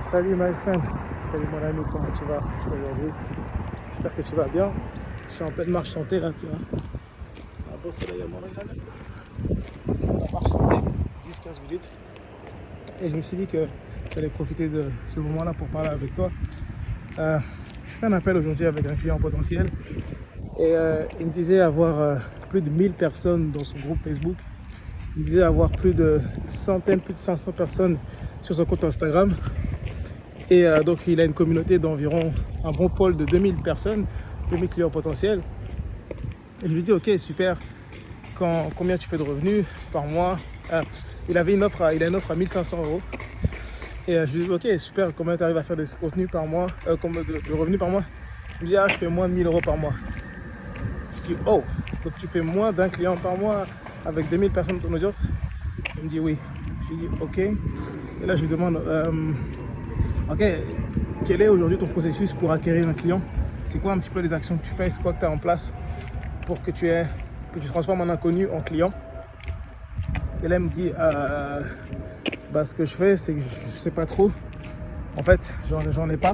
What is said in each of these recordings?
Salut my friend, salut mon ami, comment tu vas aujourd'hui? J'espère que tu vas bien. Je suis en pleine marche santé là, tu vois. Un beau soleil à Montréal. Je fais la marche santé, 10-15 minutes. Et je me suis dit que j'allais profiter de ce moment-là pour parler avec toi. Je fais un appel aujourd'hui avec un client potentiel. Et il me disait avoir plus de 1000 personnes dans son groupe Facebook. Il me disait avoir plus de centaines, plus de 500 personnes sur son compte Instagram. Et donc il a une communauté d'environ un bon pôle de 2000 personnes, 2000 clients potentiels. Et je lui dis ok super, combien tu fais de revenus par mois? Il a une offre à 1500 €. Et je lui dis ok super, combien tu arrives à faire de contenu par mois, de revenus par mois? Il me dit je fais moins de 1000 € par mois. Je dis oh, donc tu fais moins d'un client par mois avec 2000 personnes dans ton audience? Il me dit oui. Je lui dis ok. Et là je lui demande ok, quel est aujourd'hui ton processus pour acquérir un client? C'est quoi un petit peu les actions que tu fais? C'est quoi que tu as en place pour que tu transformes un inconnu en client? Et là, il me dit, ce que je fais, c'est que je ne sais pas trop. En fait, j'en ai pas.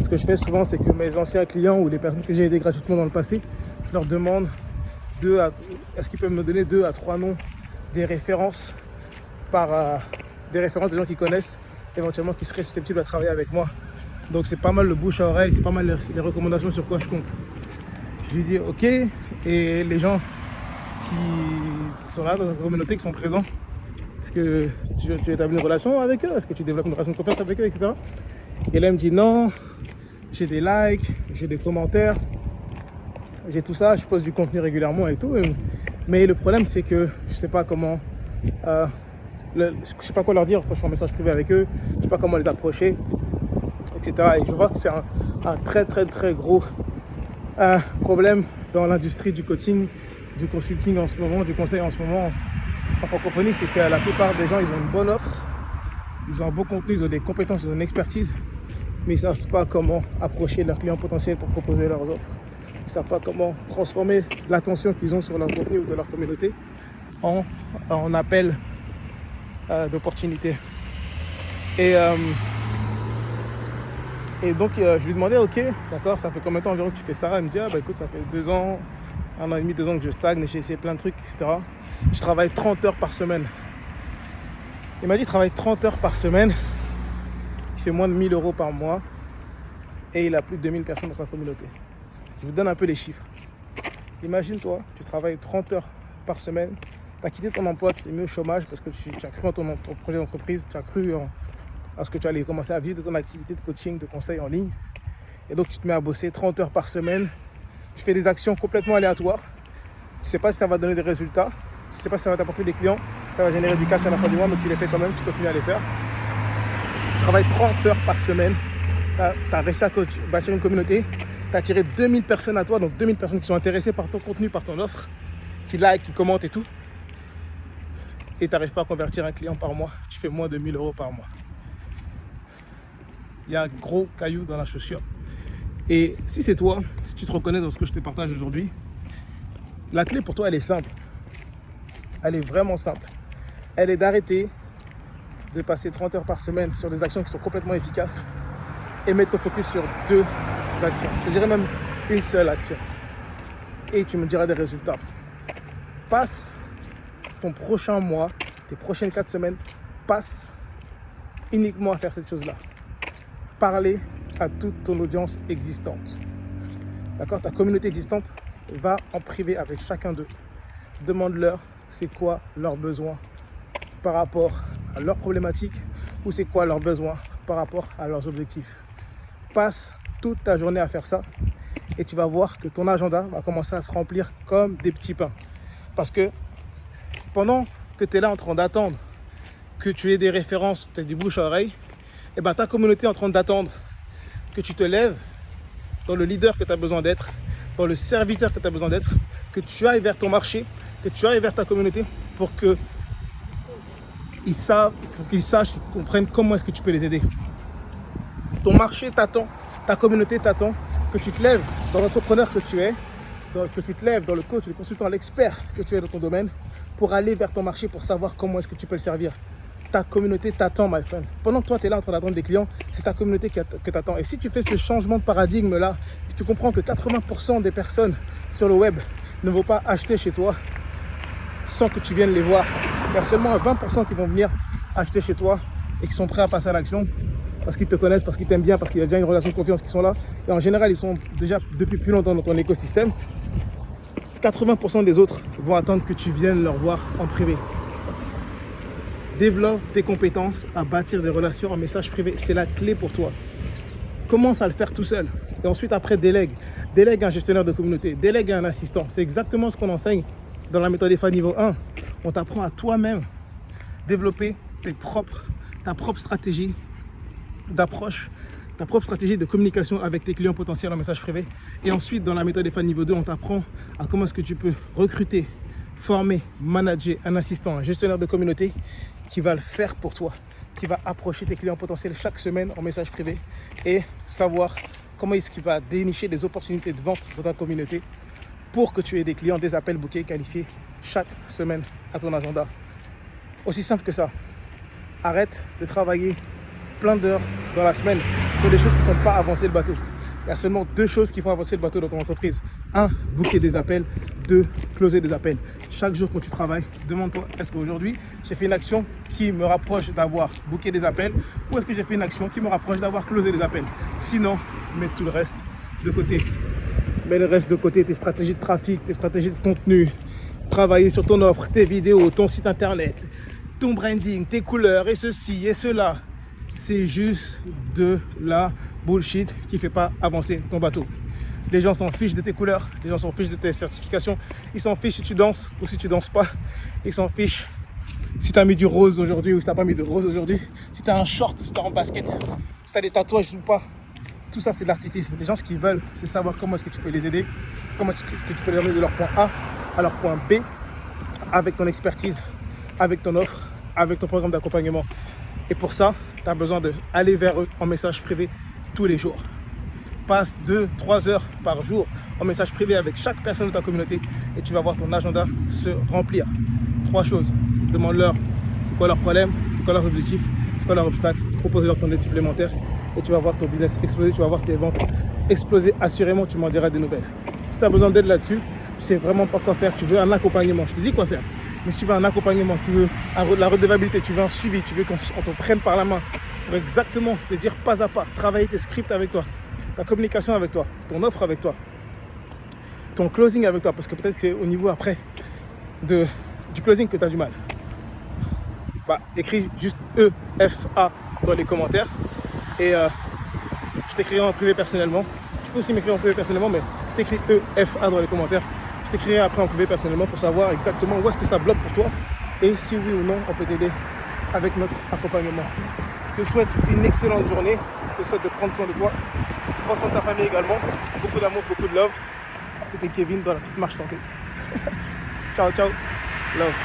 Ce que je fais souvent, c'est que mes anciens clients ou les personnes que j'ai aidées gratuitement dans le passé, je leur demande est-ce qu'ils peuvent me donner 2 à 3 noms, des références des gens qui connaissent, éventuellement qui seraient susceptibles à travailler avec moi. Donc c'est pas mal le bouche à oreille, c'est pas mal les recommandations sur quoi je compte. Je lui dis ok, et les gens qui sont là dans la communauté, qui sont présents, est-ce que tu établis une relation avec eux? Est-ce que tu développes une relation de confiance avec eux, etc. Et là il me dit non, j'ai des likes, j'ai des commentaires, j'ai tout ça, je poste du contenu régulièrement et tout. Mais le problème c'est que je sais pas comment... je sais pas quoi leur dire quand je suis en message privé avec eux, je sais pas comment les approcher, etc. Et je vois que c'est un très très très gros problème dans l'industrie du coaching, du consulting en ce moment, du conseil en ce moment en francophonie, c'est que la plupart des gens, ils ont une bonne offre, ils ont un beau contenu, ils ont des compétences, ils ont une expertise, mais ils ne savent pas comment approcher leurs clients potentiels pour proposer leurs offres. Ils ne savent pas comment transformer l'attention qu'ils ont sur leur contenu ou de leur communauté en appel d'opportunités. Et donc je lui demandais ok, d'accord, ça fait combien de temps environ que tu fais ça? Il me dit écoute, ça fait 2 ans, 1 an et demi, 2 ans que je stagne, j'ai essayé plein de trucs, etc. Je travaille 30 heures par semaine. Il m'a dit il travaille 30 heures par semaine, il fait moins de 1000 € par mois et il a plus de 2000 personnes dans sa communauté. Je vous donne un peu les chiffres. Imagine-toi, tu travailles 30 heures par semaine, tu as quitté ton emploi, tu t'es mis au chômage parce que tu as cru en ton projet d'entreprise, tu as cru à ce que tu allais commencer à vivre de ton activité de coaching, de conseil en ligne. Et donc tu te mets à bosser 30 heures par semaine, tu fais des actions complètement aléatoires, tu ne sais pas si ça va donner des résultats, tu ne sais pas si ça va t'apporter des clients, ça va générer du cash à la fin du mois, mais tu les fais quand même, tu continues à les faire. Tu travailles 30 heures par semaine, tu as réussi à bâtir une communauté, tu as attiré 2000 personnes à toi, donc 2000 personnes qui sont intéressées par ton contenu, par ton offre, qui like, qui commentent et tout. Et tu n'arrives pas à convertir un client par mois, tu fais moins de 1000 € par mois. Il y a un gros caillou dans la chaussure. Et si c'est toi, si tu te reconnais dans ce que je te partage aujourd'hui, la clé pour toi, elle est simple. Elle est vraiment simple. Elle est d'arrêter de passer 30 heures par semaine sur des actions qui sont complètement efficaces et mettre ton focus sur 2 actions. Je te dirais même une seule action. Et tu me diras des résultats. Passe ton prochain mois, tes prochaines 4 semaines, passe uniquement à faire cette chose-là. Parler à toute ton audience existante. D'accord? Ta communauté existante, va en privé avec chacun d'eux. Demande-leur c'est quoi leurs besoins par rapport à leurs problématiques ou c'est quoi leurs besoins par rapport à leurs objectifs. Passe toute ta journée à faire ça et tu vas voir que ton agenda va commencer à se remplir comme des petits pains. Parce que pendant que tu es là en train d'attendre que tu aies des références, que tu aies du bouche à oreille, et ta communauté est en train d'attendre que tu te lèves dans le leader que tu as besoin d'être, dans le serviteur que tu as besoin d'être, que tu ailles vers ton marché, que tu ailles vers ta communauté pour qu'ils sachent, qu'ils comprennent comment est-ce que tu peux les aider. Ton marché t'attend, ta communauté t'attend, que tu te lèves dans l'entrepreneur que tu es, que tu te lèves dans le coach, le consultant, l'expert que tu es dans ton domaine pour aller vers ton marché, pour savoir comment est-ce que tu peux le servir. ta communauté t'attend, my friend. Pendant que toi, tu es là en train d'attendre des clients, c'est ta communauté que t'attend. Et si tu fais ce changement de paradigme-là, tu comprends que 80% des personnes sur le web ne vont pas acheter chez toi sans que tu viennes les voir. Il y a seulement 20% qui vont venir acheter chez toi et qui sont prêts à passer à l'action parce qu'ils te connaissent, parce qu'ils t'aiment bien, parce qu'il y a déjà une relation de confiance qui sont là. Et en général, ils sont déjà depuis plus longtemps dans ton écosystème. 80% des autres vont attendre que tu viennes leur voir en privé. Développe tes compétences à bâtir des relations en message privé. C'est la clé pour toi. Commence à le faire tout seul. Et ensuite, après, délègue. Délègue un gestionnaire de communauté. Délègue un assistant. C'est exactement ce qu'on enseigne dans la méthode EFA niveau 1. On t'apprend à toi-même développer ta propre stratégie d'approche, ta propre stratégie de communication avec tes clients potentiels en message privé. Et ensuite, dans la méthode EFA niveau 2, on t'apprend à comment est-ce que tu peux recruter, former, manager un assistant, un gestionnaire de communauté qui va le faire pour toi, qui va approcher tes clients potentiels chaque semaine en message privé et savoir comment est-ce qu'il va dénicher des opportunités de vente dans ta communauté pour que tu aies des clients, des appels bookés qualifiés chaque semaine à ton agenda. Aussi simple que ça. Arrête de travailler plein d'heures dans la semaine sur des choses qui ne font pas avancer le bateau. Il y a seulement 2 choses qui font avancer le bateau dans ton entreprise. 1, booker des appels. 2, closer des appels. Chaque jour quand tu travailles, demande-toi, est-ce qu'aujourd'hui, j'ai fait une action qui me rapproche d'avoir booké des appels ou est-ce que j'ai fait une action qui me rapproche d'avoir closé des appels? Sinon, mets tout le reste de côté. Mets le reste de côté, tes stratégies de trafic, tes stratégies de contenu, travailler sur ton offre, tes vidéos, ton site internet, ton branding, tes couleurs et ceci et cela. C'est juste de la bullshit qui ne fait pas avancer ton bateau. Les gens s'en fichent de tes couleurs, les gens s'en fichent de tes certifications, ils s'en fichent si tu danses ou si tu danses pas, ils s'en fichent si tu as mis du rose aujourd'hui ou si tu n'as pas mis de rose aujourd'hui, si tu as un short ou si tu es en basket, si tu as des tatouages ou pas. Tout ça, c'est de l'artifice. Les gens, ce qu'ils veulent, c'est savoir comment est-ce que tu peux les aider, comment tu peux les emmener de leur point A à leur point B avec ton expertise, avec ton offre, avec ton programme d'accompagnement. Et pour ça, tu as besoin d'aller vers eux en message privé tous les jours. Passe 2-3 heures par jour en message privé avec chaque personne de ta communauté et tu vas voir ton agenda se remplir. 3 choses. Demande-leur c'est quoi leur problème, c'est quoi leur objectif, c'est quoi leur obstacle. Propose-leur ton aide supplémentaire et tu vas voir ton business exploser, tu vas voir tes ventes exploser. Assurément, tu m'en diras des nouvelles. Si tu as besoin d'aide là-dessus, tu sais vraiment pas quoi faire, tu veux un accompagnement, je te dis quoi faire. Mais si tu veux un accompagnement, tu veux la redevabilité, tu veux un suivi, tu veux qu'on te prenne par la main pour exactement te dire pas à pas, travailler tes scripts avec toi, ta communication avec toi, ton offre avec toi, ton closing avec toi, parce que peut-être que c'est au niveau après du closing que tu as du mal. Écris juste EFA dans les commentaires et je t'écrirai en privé personnellement. Tu peux aussi m'écrire en privé personnellement, mais je t'écris EFA dans les commentaires. Je t'écrirai après en privé personnellement pour savoir exactement où est-ce que ça bloque pour toi et si oui ou non on peut t'aider avec notre accompagnement. Je te souhaite une excellente journée. Je te souhaite de prendre soin de toi. Prends soin de ta famille également. Beaucoup d'amour, beaucoup de love. C'était Kevin dans la petite marche santé. Ciao, ciao. Love.